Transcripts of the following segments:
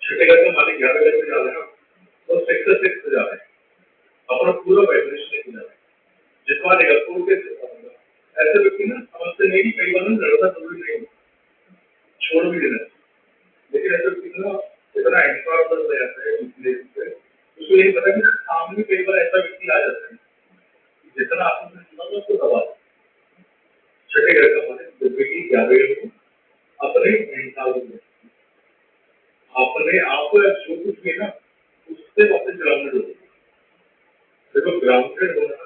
छठे घर का मालिक 11 घर में जा रहे हैं ना, वो सेक्टर 6 पे जा रहे हैं, अपना पूरा वाइब्रेशन लेके जा रहे हैं, जितना देगा तो के ऐसे व्यक्ति ना समझते नहीं कि कई बार ना लड़ना जरूरी नहीं होता, छोड़ भी देना, लेकिन ऐसे व्यक्ति ना इतना एंपावर हो जाता है उसको यही पता है कि सामने कई बार ऐसा व्यक्ति आ जाता है जितना आपने सुना था उसको दबा छठे घर का मालिक दुर्गी 11 घर में अपने एंपावर में अपने आप को जो कुछ भी ना उससे वापस ग्राउंडेड हो, देखो ग्राउंडेड होना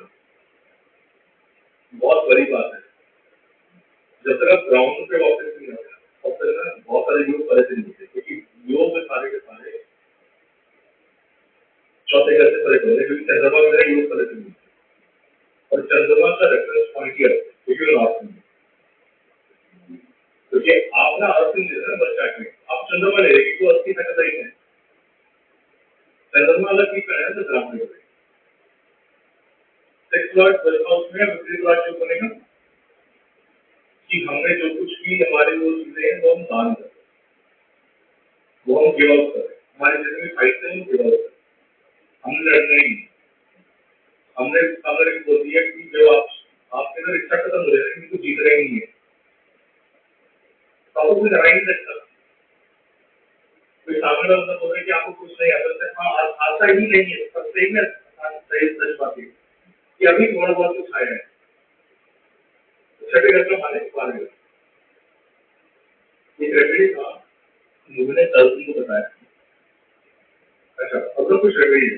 बहुत बड़ी बात है। जब तक आप ग्राउंड पे वापस नहीं आते तब तक ना बहुत सारे योग परेशान होते हैं, क्योंकि योग में सारे के सारे चौथे घर से परेशान होते हैं, क्योंकि चंद्रमा में योग परेशान होते हैं और चंद्रमा का रेफरेंस पॉइंट ही है क्योंकि लास्ट में, क्योंकि आप ना अर्थ ले रहे हैं बच्चा में, आप चंद्रमा ले रहे तो 80% सही है, चंद्रमा अलग की है तो ग्राउंड में 6 लॉर्ड 12 हाउस में विपरीत लॉर्ड जो बनेगा कि हमने जो कुछ भी हमारे वो चीजें हैं वो हम दान करें, वो हम गिव आउट करें, हमारे जितने भी फाइट हैं गिव आउट करें, हमने लड़ना ही नहीं, हमने सामने बोल दिया कि जो आपके अंदर इच्छा खत्म हो जाएगी तो जीत रहे नहीं है, तो आपको कोई लड़ाई नहीं सकता, कोई सामने वाला बोल रहे कि आपको कुछ नहीं आता, आता ही नहीं है, सब सही में सही सच बात है कि अभी थोड़ा बहुत कुछ आया है, छठे घर का मालिक पार एक रेमेडी था, मुझे कल को बताया, अच्छा अब कुछ रेमेडी है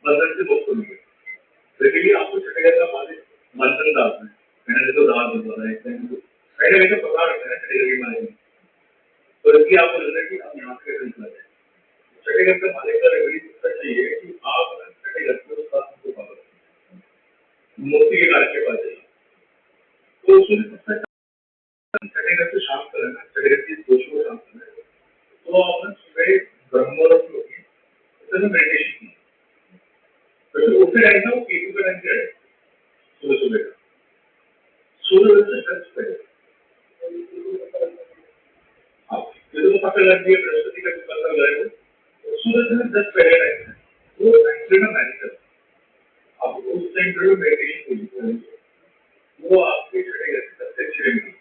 बंधन से मुक्त होने के, बेसिकली आपको छठे घर का मालिक बंधन डालना है, मैंने तो दाल बता रहा है मैंने तो पता रखा है छठे घर के मालिक, तो इसलिए आपको लग रहा है कि आप यहाँ से निकला जाए, छठे घर का मालिक का रेमेडी चाहिए कि आप छठे घर के साथ मुक्ति के कार्य के पास जाइए, तो उसमें छठे घर से शांत करना, छठे घर की दोषों को शांत करना, तो आपने सुबह ब्रह्ममुहूर्त में उठिए, मेडिटेशन की, तो उससे टाइम था वो केतु का टाइम क्या है सुबह सुबह का, सूर्य से टच पहले, हाँ केतु को पता लग गया, बृहस्पति का भी पता लग गया, सूर्य से 10 पहले टाइम है, वो टाइम में मैजिकल, अब उस टाइम पर मेडिटेशन कीजिए, वो आपके छठे घर की सबसे अच्छी रेमेडी,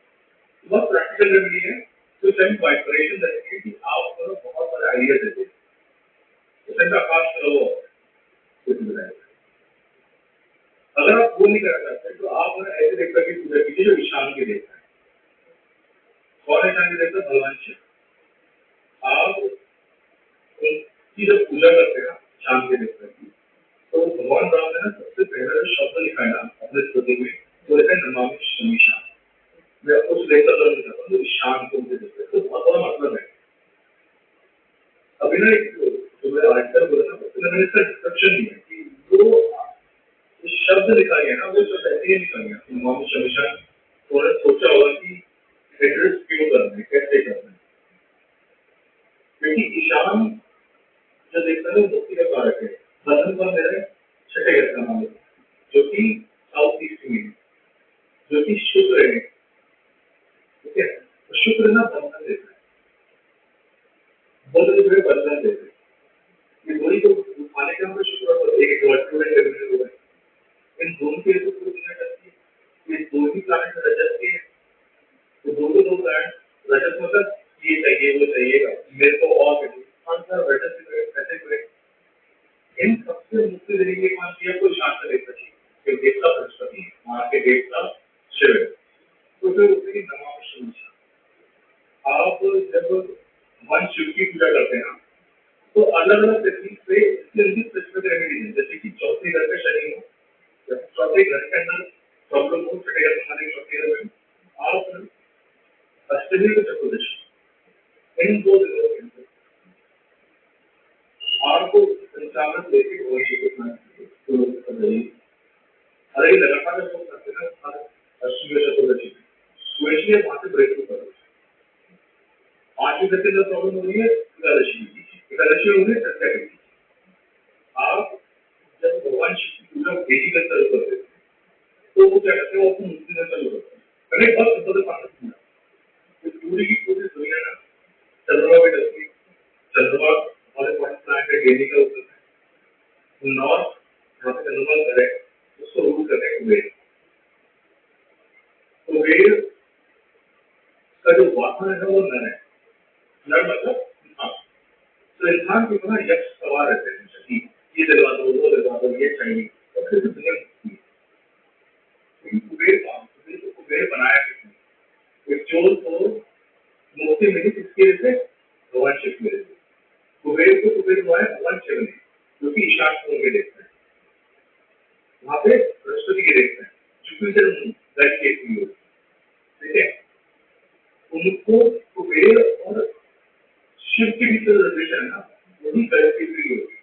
बहुत प्रैक्टिकल रेमेडी है, तो टाइम वाइब्रेशन रखेंगे कि आप बहुत सारे आइडिया देते हैं, उस टाइम आकाश करो अगर आप वो नहीं करना चाहते तो आप ऐसे देवता की पूजा कीजिए जो ईशान के देवता है, कौन ईशान के देवता? भगवान शिव, आप उनकी जब पूजा करते हैं ना ईशान के देवता की, तो भगवान राम ने ना सबसे पहला जो शब्द लिखा है ना अपने स्तुति में वो लिखा है नमामि शमीशान, मैं उस देवता का चाहता हूँ ईशान को उनके देवता, तो बहुत बड़ा मतलब है, अभी ना एक जो मैं आर्टिकल बोला ना उसमें मैंने इसका डिस्क्रिप्शन दिया कि वो शब्द लिखा गया ना वो शब्द ऐसे ही लिखा गया, नमामि शमीशान, उन्होंने सोचा होगा कि एड्रेस क्यों करना है, कैसे करना है, क्योंकि ईशान जो देखता है वो मुक्ति का कारक है, बंधन पर मेरा छठे घर का नाम है जो कि साउथ ईस्ट में है, जो कि शुक्र है, ठीक है, तो शुक्र ना बंधन देता है, बुध जो है बंधन देता है, ये वही तो खाने का हम शुक्र और एक हो है, इन दोनों के लिए तो ये दो ही प्लानिट रजत के, तो दो प्लानिट रजत मतलब ये चाहिए वो चाहिएगा मेरे को और रजत कैसे करें, इन सबसे मुख्य तरीके मान लिया कोई शांत देवता चाहिए, देवता बृहस्पति है, वहाँ के देवता शिव है, तो फिर उसकी नमामि शमीशान, आप जब मन शिव की पूजा करते हैं ना तो अलग अलग टेक्निक से इसकी स्पेसिफिक रेमेडी है, जैसे कि चौथे घर का शनि हो या चौथे घर के अंदर प्रॉब्लम हो, छठे घर में चौथे घर में आप अष्टमी को चतुर्दशी इन दो दिनों के अंदर आपको संचालन लेके अरे लगातार जब लोग करते हैं ना अष्टमी चतुर्दशी तो इसलिए वहां से ब्रेक थ्रू करो, पांचवी घर के अंदर प्रॉब्लम हो रही है एकादशी हो रही है चर्चा करिए, आप जब भगवान शिव की पूजा बेटी का चालू करते हैं तो वो क्या करते हैं, वो अपनी मूर्ति का चालू करते हैं, अरे बहुत सिंपल कॉन्सेप्ट है, पूरी की पूरी दुनिया ना चंद्रमा में डलती देने का होता है। नॉर्थ जहाँ पे चंद्रमा घर है उसको रूल करते हैं कुबेर। कुबेर का जो वाहन है वो नर है। नर मतलब इंसान। तो इंसान की तरह यक्ष सवार रहते हैं कि ये दिलवा दो, वो दिलवा दो, ये चाहिए, और फिर दुनिया दिखती है। लेकिन कुबेर बनाया किसने? एक चोर को मुक्ति मिली किसकी वजह से? भगवान शिव की वजह से। कुबेर हुआ है भगवान शिव ने, जो कि ईशान कोण में देखते हैं। वहां पे बृहस्पति के देखते हैं, जुपिटर मून राइट के थी, ठीक है। उनको कुबेर और शिव के बीच जो रिलेशन है ना, वही गलत की हुई होगी।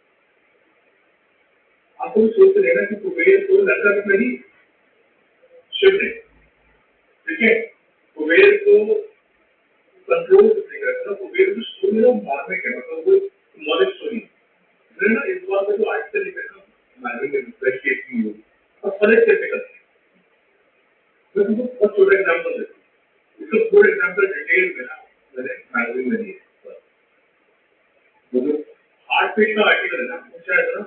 आपको सोच लेना कि कुबेर को लड़का भी नहीं, शिव ने, ठीक है। कुबेर को कंट्रोल नहीं करता ना, कुबेर की स्टोरी वो मार्मिक है, मतलब वो सिंबॉलिक स्टोरी है ना। इस बात का जो आर्टिकल लिखा है ना मैगजीन में राइट के थी, और फर्क कैसे करते हैं। मैं तुमको बहुत छोटा एग्जाम्पल देता हूँ, इसका पूरा एग्जाम्पल डिटेल में ना मैंने मैगजीन में दिया। वो जो 8 पेज का आर्टिकल है ना, वो शायद ना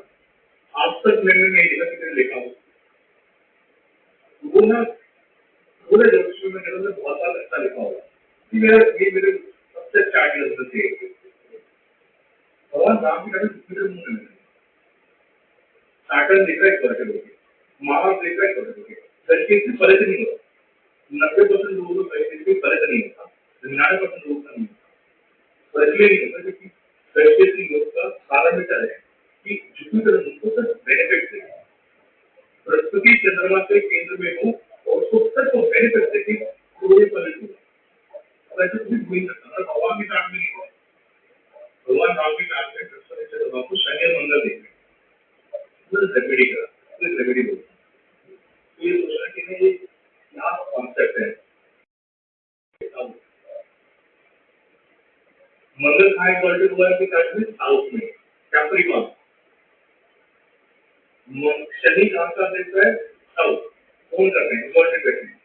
आज तक मैंने नहीं देखा किसी ने लिखा हो। वो ना पूरे ज्योतिष में कहता है बहुत सारा अच्छा लिखा होगा कि ये मेरे सबसे अच्छा आर्टिकल थे। भगवान राम की कभी जुपिटर मून में सैटर्न दिख रहा है करोड़ के, मार्स दिख रहा है करोड़ के, धरती से फर्क नहीं होता। 90% लोगों को धरती से फर्क नहीं होता, 99% लोगों का नहीं होता। फर्क नहीं होता क्योंकि धरती से योग का कारण बेटा है कि जुपिटर मून को सिर्फ बेनिफिट देगा। बृहस्पति चंद्रमा के केंद्र में हो और उसको सिर्फ बेनिफिट देगी, तो ये फलित होगा। ऐसे कुछ भी नहीं सकता। भगवान की चार्ट में नहीं हुआ, भगवान राम की चार्ट में बृहस्पति चंद्रमा को शनि और मंगल देंगे, रेमेडी करा, रेमेडी बोलते हैं। तो ये सोचना कि नहीं, ये क्या कॉन्सेप्ट है। मंगल कहाँ इक्वल हुआ है कि चार्ट में? साउथ में, कैप्रिकॉर्न। शनि कहाँ का देता है? साउथ। कौन करते हैं? इक्वल बैठे हैं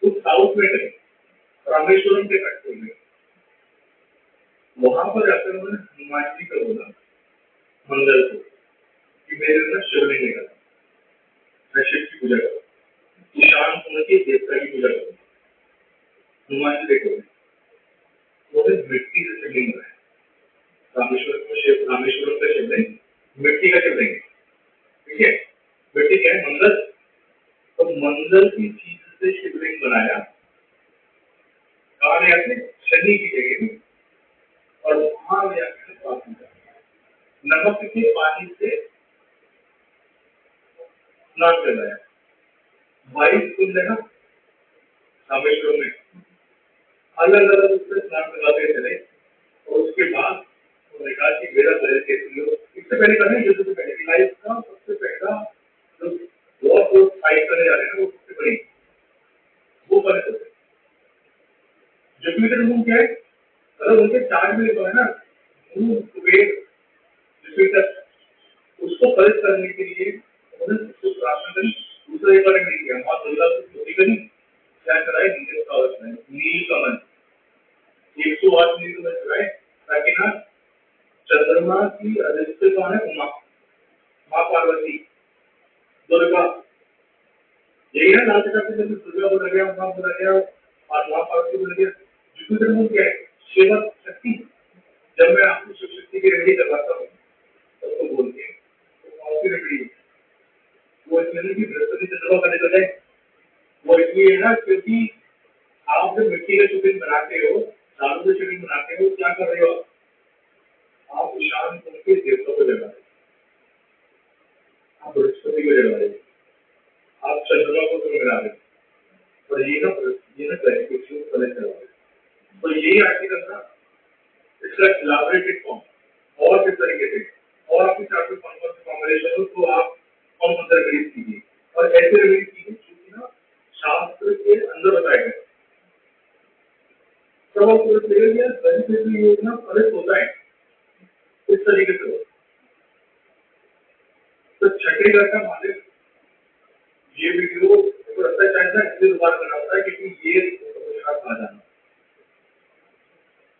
तो साउथ में करें, रामेश्वरम के कटपुर में, वहां पर जाकर उन्होंने हनुमान जी का बोला मंगल को कि मेरे अंदर शिवलिंग निकला, मैं शिव की पूजा करूँ, ईशान कोण के देवता की पूजा करूँ। हनुमान जी देखो वो मिट्टी से शिवलिंग बनाया। रामेश्वरम का शिवलिंग मिट्टी का शिवलिंग है, ठीक है। मिट्टी क्या है? मंगल। तो मंगल की चीज से शिवलिंग बनाया, कहा गया शनि की जगह में, और वहां गया नमक के पानी से स्नान करवाया। 22 कुंड है ना रामेश्वरम में, अलग अलग उससे स्नान करवाते चले। और उसके बाद उन्होंने कहा कि मेरा पहले कैसे हो, इससे पहले कहा नहीं, युद्ध से पहले लाइफ का सबसे पहला जो वॉर को फाइट करने जा रहे हैं वो सबसे बड़ी वो पहले होते हैं। जुपिटर मून क्या है? अगर उनके चार्ट में लिखा है ना मून कुबेर जुपिटर, उसको फलित करने के लिए उन्होंने उसको प्रार्थना करी। दूसरा एक बार नहीं किया, माँ दुर्गा को स्तुति करी, क्या कराए? नीले कवच में नील कमल 108 नील कमल चढ़ाए, ताकि ना चंद्रमा की अधिष्ठित कौन है? उमा, माँ पार्वती, दुर्गा। यही है लाल किताब में दुर्गा बोला गया, उमा बोला गया और माँ पार्वती बोला गया। जुपिटर मून क्या है? शिव शक्ति। जब मैं आपको शिव शक्ति की रेमेडी करवाता हूँ तो बोलते हैं तो कौन सी रेमेडी? वो इसलिए कि बृहस्पति चंद्रमा का निकल जाए। वो इसलिए है ना क्योंकि आप जब मिट्टी का शिवलिंग बनाते हो, दारू का शिवलिंग बनाते हो, क्या कर रहे हो? आप ईशान कोण के देवता को जगा रहे हो, आप बृहस्पति को जगा रहे हो, आप चंद्रमा को जगा रहे हो, और ये ना क्लैरिफिकेशन कलेक्ट करवा रहे हो। तो यही आर्टिकल ना इसका इलाबोरेटेड फॉर्म और किस तरीके से, और आपके चार्ट में कौन कौन से कॉम्बिनेशन हो तो आप कौन कौन सा रिलीज कीजिए, और ऐसे रिलीज कीजिए क्योंकि ना शास्त्र के अंदर बताया गया। तब आप बेनिफिट योजना फलित होता है इस तरीके से हो। तो छठी का मालिक ये वीडियो लगता है इसलिए दोबारा बना होता है क्योंकि ये कहा जाना